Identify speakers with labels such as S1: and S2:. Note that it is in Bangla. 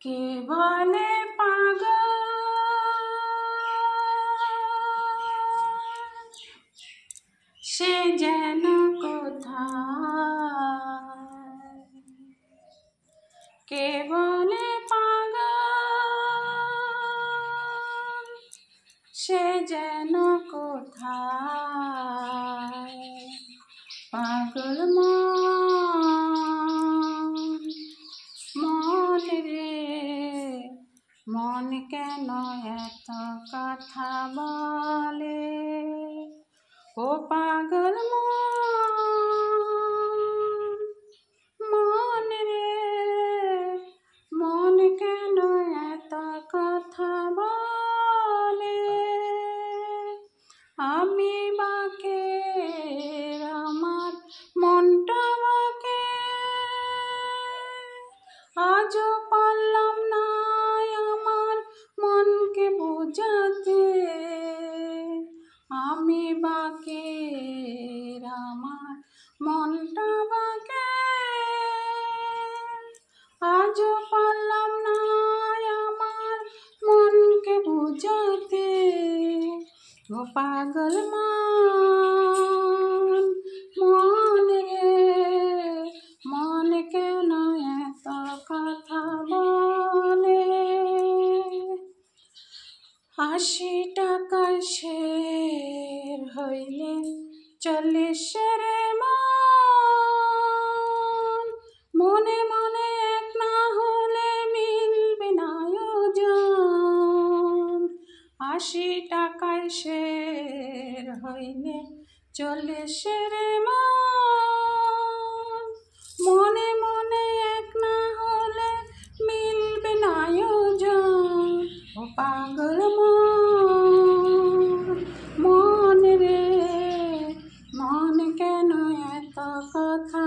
S1: কে বলে পাগল সে যেন কোথায়, কে বলে পাগল সে যেন কোথায়। পাগল মন রে মন কেন এত কথা বলে, ও পাগল মন রে মন কেন এত কথা বলে। আমি বাকে আমার মনটা বাকে আজও পারলাম না আমার মনকে বোঝাতে। আমি বাকে আমার মনটা বাকে আজও পারলাম না আমার মনকে বোঝাতে। ও পাগল মন রে মন কেন এত কথা বলে। 80 টাকায় শের হইলে 40 রে মনে মনে এক না হলে মিলবে না ওজন। 80 টাকায় শের হইলে 40 রে মনে মনে এক না হলে মিলবে না ওজন। ও পাগল মন রে মন কেন এত কথা